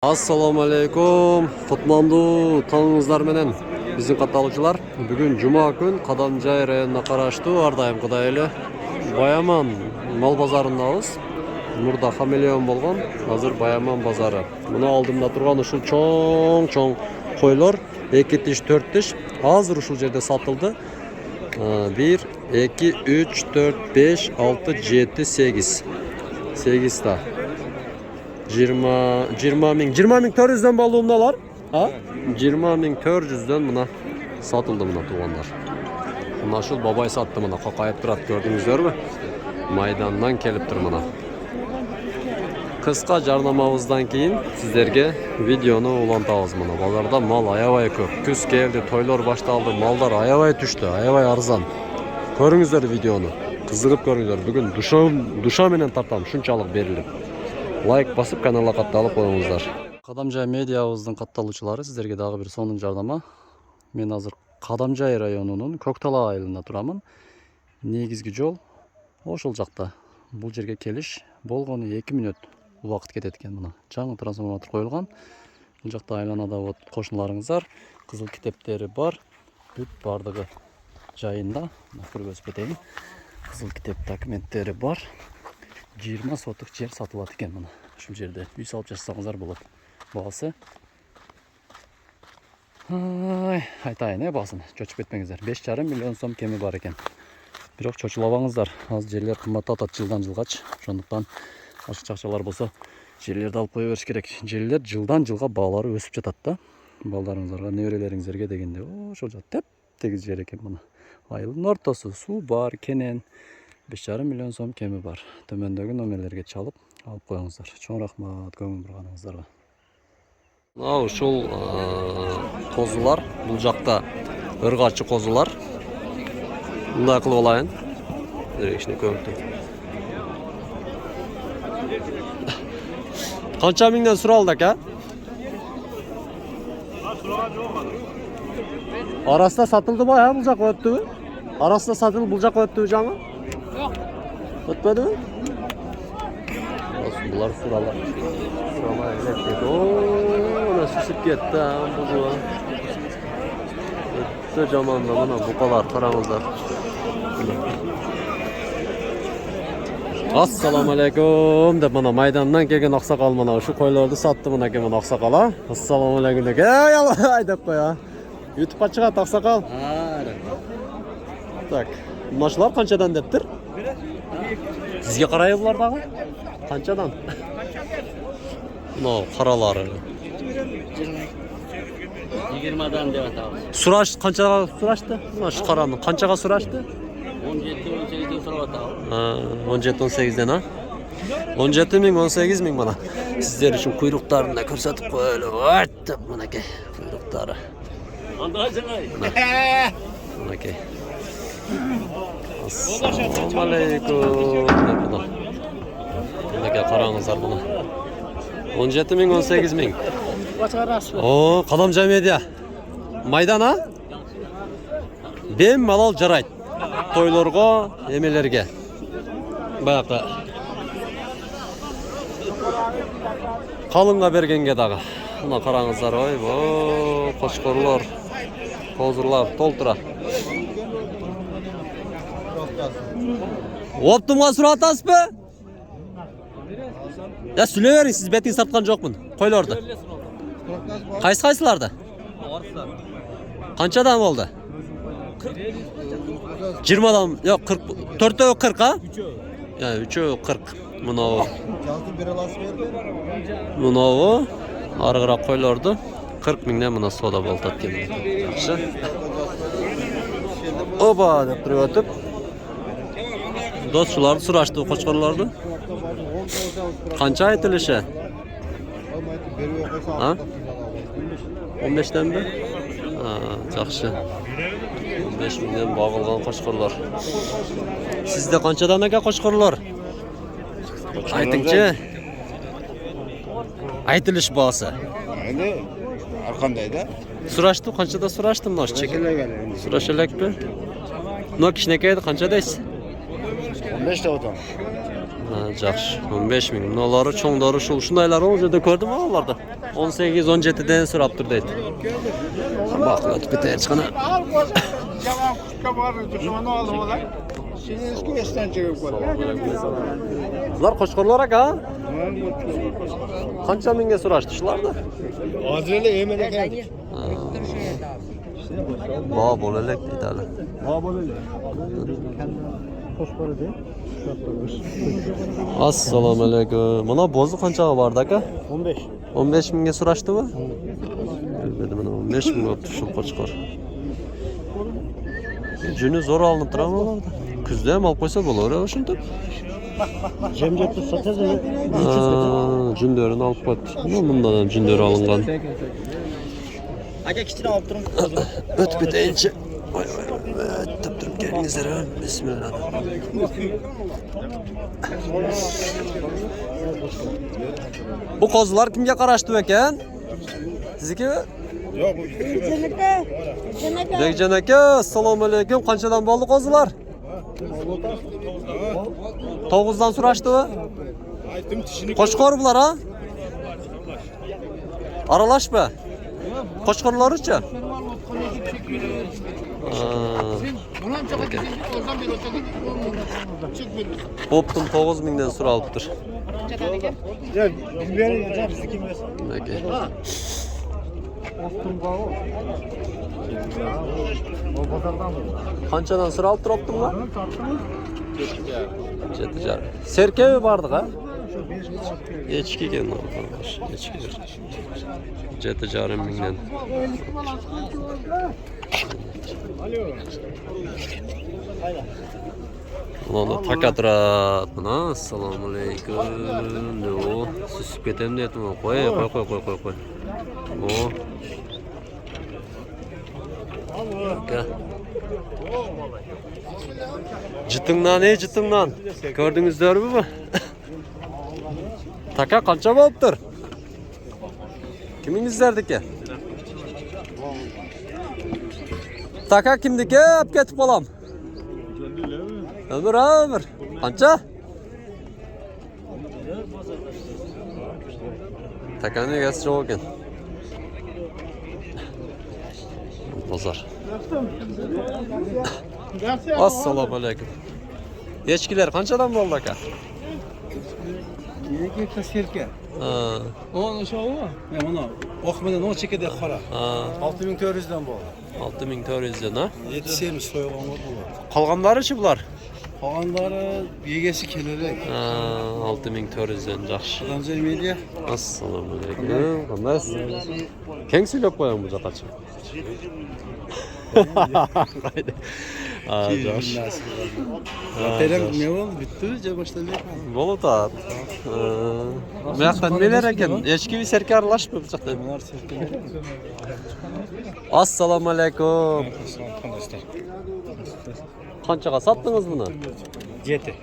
Assalamu alaikum. Kutmandu tağınızlar menen bizim katılımcılar. Bugün Cuma gün Kadamjay rayonuna karaştı. Ardayım Kudaylı. Bayaman mal bazarındayız. Burada kameleon bolgon. Hazır Bayaman bazarı. Bunu aldığımda turgan uşul çoğun koylar. 2 tiş 4 tiş. Hazır uşul yerde satıldı. 1, 2, 3, 4, 5, 6, 7, 8. 8 ta. 20 ming 400'den balığımdalar. Ha? 20 ming 400'den buna satıldı buna tuğanlar. Buna şul babay sattı buna. Kakayıp durat gördünüzler mi? Maydandan kelip dur buna. Kıska jarnamamızdan keyin sizlerge videonu ulantabız buna. Bazarda mal ayabay köp. Küs geldi, toylar baştaldı, mallar ayabay düştü, ayabay arzan. Görüңүздөр videonu. Kızıgıp görüңүздөр. Bugün duşa menen tartam şunçalık berilip. Лайк басып каналга катталып коюңуздар. Кадамжай медиабыздын катталуучулары сиздерге дагы бир сонун жардама. Мен азыр Кадамжай районунун Көктала айылында турамын. Негизги жол ошол жакта. Бул жерге келиш болгону 2 мүнөт убакыт кетет экен мына. Жаңы трансформатор коюлган. Бул жакта айланада вот кошуналарыңыздар, кызыл китептери бар. Бүт бардыгы жайында. Көргөзүп кетейин. Кызыл китеп документтери бар. 20 сотық жер сатылат екен мына. Ушул жерде үй салып жашасаңыздар болот. Баасы. Айтайын, баасын. Чочуп кетпеңиздер. 5,5 миллион сом кеми бар экен. Бирок чочулабаңыздар. Азыр жерлер кымбаттап жылдан жылгач. Ошондуктан ашык акчалар болсо жерлерди алып кое бериш керек. Жерлер жылдан жылга баалары өсүп жатат да. Балдарыңыздарга, неберелериңизерге дегенде ошол жат тегиз жер экен мына. Айылдын ортосу, суу бар, кенен. 5,5 миллион сом кеми бар. Төмөндөгү номерлерге чалып алып коюңуздар. Чоң рахмат көңүл бурганыңыздарга. Мына ушул козулар, бул жакта ыргачы козулар. Мындай кылып алайын. Кичине көңүлтү. Канча миңден суралды ака? Арасында сатылдыбы, бул жакка өттүбү? Арасында сатылып бул жакка өттүбү жаңы? Ötmedi mi? Olsun bunlar sıralar. Sıralar elektrik. Ooo nasıl şişip gitti ha buzuğa. Ötte camanda bana bukalar karamızlar. Assalamu alaikum de bana maydandan gelgen aksakal bana şu koylarda sattı bana gelgen aksakala. Assalamu alaikum de gel yala aydık koya. YouTube'a çıkart aksakal. Tak. Maşlar kançadan deptir? Sizge qarayı bular дағы? Қаншадан? Мынау қаралары. 20-дан деп атабыз. Сураш қаншаға сурашты? Мына шу қараны қаншаға сурашты? 17-18-ден сурап атабыз. 17-18-ден а? 17 миң 18 миң мына. Сіздер үшін құйрықтарын да көрсетіп қойлы. Өттіп мынакей құйрықтары. Анда жаңай. Мынакей. Assalamu alaikum. Mınakey qarаңыздар бұны. 17 миң 18 миң. О, Кадамжай медиа. Майдана? Бем малал жарайт. Тойлорго, эмелерге. Баякта. Калыңга бергенге дагы. Мына караңыздар, ой, кошкорлор, козурлар толтура. Оптумга сурап атасызбы? Я сүйлөй бериң, сиз бетиңиз тарткан жокмун. Койлорду. Кайсыларды? Канчадан болду? 20дан, жок, 4-тө 40 а? Я, 3-ө 40. Мынау. Мынау арыгыраак койлорду 40 миңден мына сода болтат экен. Жакшы. Оба деп туруп өтүп. Dostçular suraştı koçkorlardı. Kança aytılışı? Ha? 15'ten mi? Ha, жақшы. 15 mindən bağılğan koçkorlar. Sizde kançadan aka koçkorlar? Aytıngçı. Aytılış bağısı. Endi arkandaydı. Suraştı, kançada suraştım noş çekin. Suraş elek mi? No kişnekeydi kançadayız? 15 de otam. Жақшы. 15 миң. Мыналары чоңдары ушундайлары ол жерде көрдүм аларды. 18-17'den suraptır deydi. Bak ötüp biter çıkana. Jaman kuşka var, düşmanı aldı olar. Şimdi eski esten çıkıp var. Bular qo'shqorlar aka. Qancha mingga so'rashdi shularni? Hozirlar yemene geldik. Bo bo'lalak deydi. Assalomu alaykum. Mana bo'zi qanchaga bordi aka? 15. 15 mingga so'rashdimi? Bilmadim, mana 15 ming bo'pti shu qo'chqor. Juni zo'r olinib turadi bularda. Kuzda ham olib qo'ysa bo'laveradi shunday. Cemcetli satacağız. Jünlerini alıp koydu. Bundan hem jünleri alıngan. Aka kichini olib turing. Ötüp biteyince. Vay vay vay. Ötüp durup gelingizler ha. Bismillah. Bu kozlar kimge qaraştı ekan? Sizniki mi? Yok bu. Bekcan aka, assalomu alaykum. Qanchadan bo'ldi kozlar? 9'dan so'rashdimi? Aytdim tishini. Qo'chqor bular ha? Aralashma. Qo'chqorlar-chi? Bo'ptim 9 mingdan so'ralibdir. Ya biber yiyeceğim siz kim yesin? Peki. Qanchadan so'ralib turibdinglar? 7,5. Serke mi bardık ha? Echki ekan qardosh, echkidir. 7,5 mingdan. Ulan takatırat buna. Assalomu alaykum. No, susib ketem dedim. Qo'y. O. Aka. Jıtыңdan, jıtыңdan. Gördünüzler mi? Taka qancha bo'libdir? Kimingizlardiki? Taka kimdiki? Olib ketib qolam. Ömür. Qancha? Takani egasi yo'q ekan. Bozor. Assalomu alaykum. Echkilar qanchadan bo'ldi aka? Yekta serka. Ha. Onun şovu mu? Ya mana oqmadan o chekada qora. Ha. 6400 dan bo'ldi. 6400 dan ha? 7 semiz so'yilgan bo'ldi. Qolganlari-chi bular? Qolganlari egasi kelarek. Ha, 6400 dan yaxshi. Qancha media? Assalomu alaykum. Qanday? Keng söylep qo'yam bu jaqacha. Qayda? Ha, yaxshi. Terem ne oldu? Bitti mi? Başladı. Bolutat. Bu yoqdan neler ekan? Echki bir serka aralashma bu yoqdan. Bunlar serka. Assalomu alaykum. Qanchaga sotdingiz buni? 7.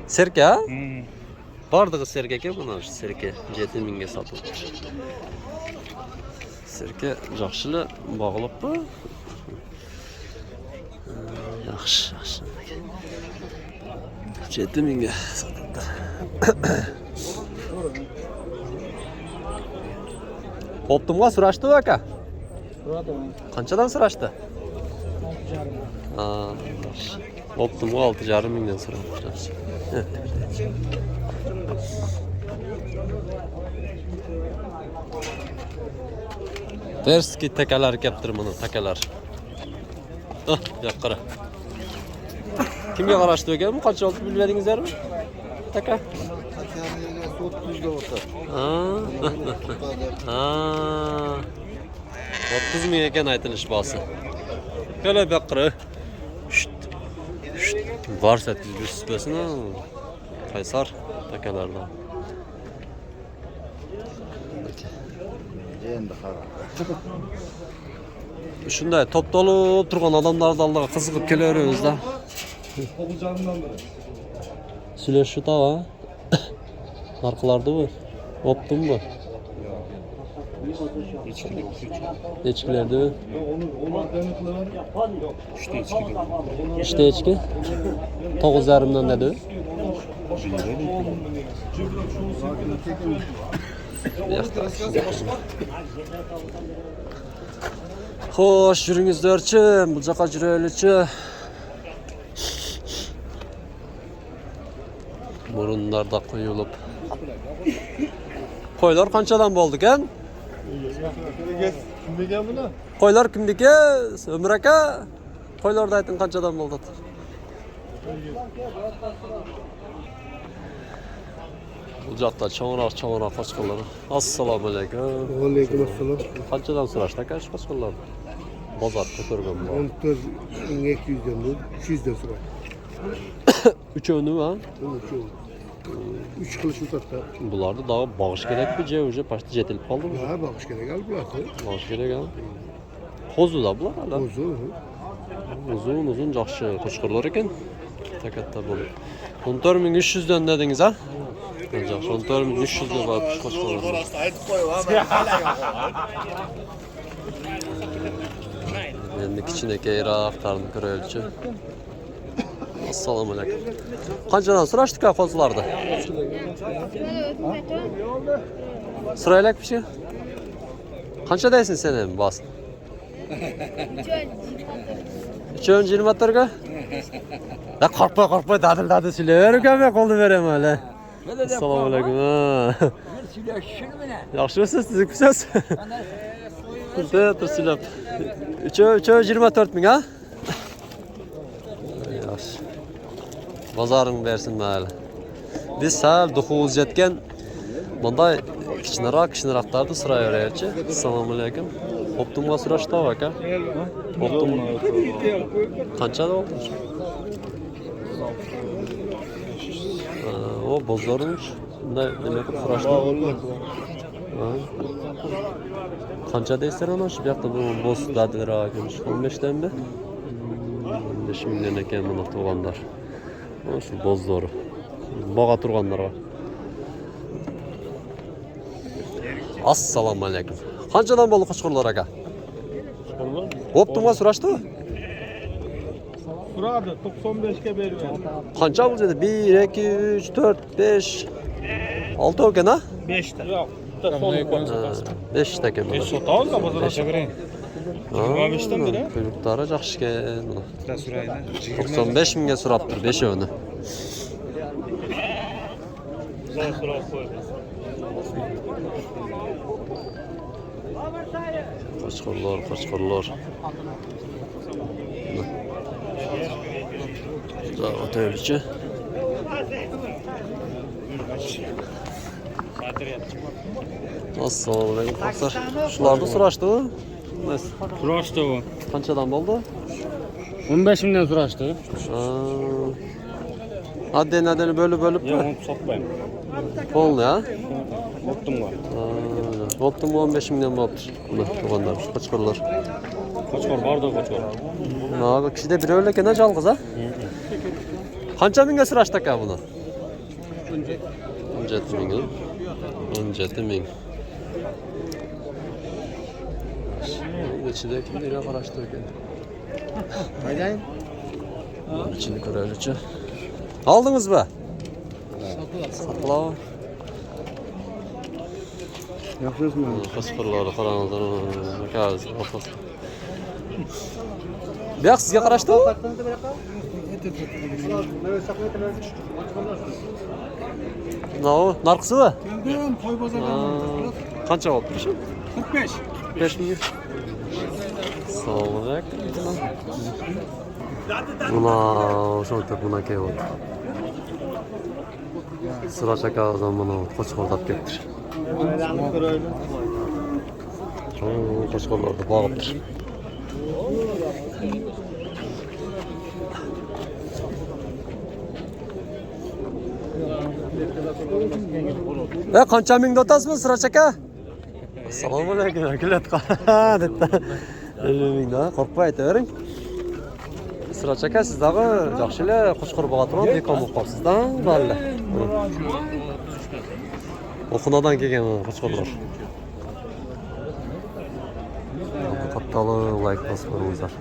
Serka? Bardığı serka ekan buni, serka 7 mingga sotildi. Serka yaxshili bog'libmi? Yaxshi. 7 mingga sotildi. Bo'ptimga so'rashdi aka? Qanchadan so'rashdi? Ha, bo'ptimga 6,5 mingdan so'rashdi. Terski takalar kelibdir mana takalar. Yo'q qara. Kimga qarashdi ekan? Bu qancha olib bilmadingizlarmi? Taka. 30 da o'tar. Ha. 30 ming ekan aytilish bosi. Kala baqira. Varsa tuzbesini Qaysar takalardan. Endi qara. Shunday top-to'lib turgan odamlarning oldiga qiziqib kelaveramiz da. Sizlar shu tava. Narxlardi bu. Bo'ptimi bu? Echkilardi. 3 ta echki. 9,5 dan dedi. Xo'sh, yuringizlarchi, bu yoqqa yuraylikchi. Burunlarda qo'yilib. Qo'ylar qanchadan bo'ldi ekan? Kimga buni? Qo'ylar kimniki? Umar aka. Qo'ylarda ayting qanchadan bo'ldi? Bu yoqda cho'nroq qo'chqorlar. Assalomu alaykum. Va alaykum assalom. Qanchadan so'rashdi aka shu qo'chqorlar? Bozor ko'targan bu. 14.200 dan 300 dan so'raydi. Uchovni ha? 3 qilish o'tadi. Bularni daha bağış kerakmi? Уже почти jetilib qoldimi? Ha, boqish kerak albatta. Bağış kerak ha. Qo'zida bular hali. O'zi. Uzun yaxshi qo'chqorlar ekan. Katta bo'lib. 14300 dan dedingiz ha? Yaxshi, 14300 ga borib qo'chqorlar. Aytib qo'yib, Endi kichkinakayroq tarni ko'raylikchi. Assalomu alaykum. Qanchadan so'rashdik qo'zlarni? Sırayla bir şey. Qancha deysin sen ham bas? 320 Da qorqma dadil söylever ekan men qo'lni beraman hali. Assalomu alaykum. Yaxshimisiz, siz kimsiz? Tur silab. 324 ming ha? Yaxshi. Bozoring bersin mayli. Biz sal duxuz yetgan bunday kichikroqlarni so'rayveraychi. Assalomu alaykum. Optimga so'rashdi aka. Optim qancha bo'ldi? O bozormuş. Bunday nima qilib so'rashdi? Qancha deysiz ana shu yoqda bu boz dadilroq ekan. 15 danmi? 15 mingdan ekan buni to'g'anlar. Shu bozor. Bağa turganlarga. Assalomu alaykum. Qanchadan bo'ldi qo'chqorlar aka? Optimga so'rashdi? So'radi, 95 ga bergan. Qancha bo'ldi? 1 2 3 4 5 6 ekan ha? 5 ta. Yo'q, bitta so'lib qo'ysa. 5 ta ekan. Sotamiz bozorda berang. 25 dan beri. Quyruqlari yaxshi ekan. 95 mingga so'rabdir 5-ovni. Qo'chqorlar. O'taylikchi. Assalomu alaykum. Shularni so'rashdimi? So'rashdi u. Qanchadan bo'ldi? 15 mingdan so'rashdi. Adden bölüp. Yo'q, uni sotmayman. Polni ha? Optimga. Optim 15 mingdan bo'libdir. Buni to'g'anlar, qo'chqorlar. Qo'chqor bordi, qo'chqor. Mana kishida bir o'yla ekan jalg'iz ha? Qancha mingga so'rashdi aka buni? 17 ming. 17 ming. İçinde kimlere qarashdi ekan? Qaydayin? İçini ko'raylikchi. Aldingizmi? Sotdilar. Yaxshisizmi? Qo'chqorlarni qaranglar. Kaz, ofis. Bu yoq sizga qarashdi? Narxisi? Keldim, qo'y bozordan. Qancha olibdi shu? 45. 45 ming. Assalomu alaykum. Buna şurada buna keyot. Sıra çaka zamanı qo'chqorlab ketdi. Qo'chqorlarni bağıptır. Qancha mingda o'tasizmi Sıra chaka? Assalomu alaykum. Kulat qara debdi. 50 mingdan qo'rqmay aytavering. Sıra chaka sizdaga yaxshilar qo'chqor bo'ga turib dekon bo'lib qolibsizda, valla. Oxunadan kelgan qo'chqorlar. Kattalı like bosib qo'yingizlar.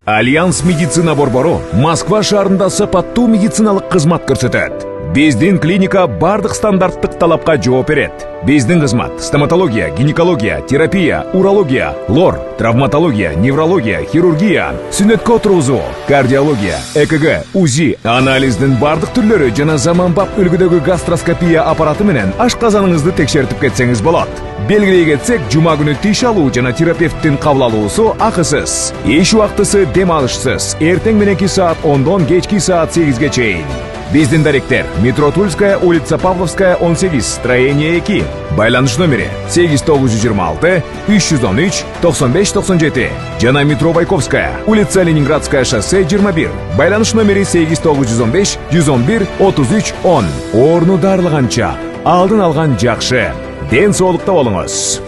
Альянс медицина Борборо Moskva shahrida sapattu meditsinalik xizmat ko'rsatadi. Биздин клиника бардык стандарттык талапка жооп берет. Биздин кызмат стоматология, гинекология, терапия, урология, лор, травматология, неврология, хирургия, сүннөткө отургузуу, кардиология, ЭКГ, УЗИ, анализдин бардык түрлөрү жана заманбап үлгүдөгү гастроскопия аппараты менен ашказаныңызды текшертип кетсеңиз болот. Белгилей кетсек, жума күнү тиш алуу жана терапевттин кабыл алуусу акысыз. Эш убактысы дем алышсыз. Эртең мененки саат 10дон кечки саат 8ге чейин. Биздин даректер: Метро Тульская, улица Павловская, 18, строение 2. Байланыш номери 8926 313 9597. Жана Метро Байковская, улица Ленинградская, шоссе 21. Байланыш номери 8915 111 33 10. Орну дарылганча алдын алган жакшы. Ден соолукта болуңуз.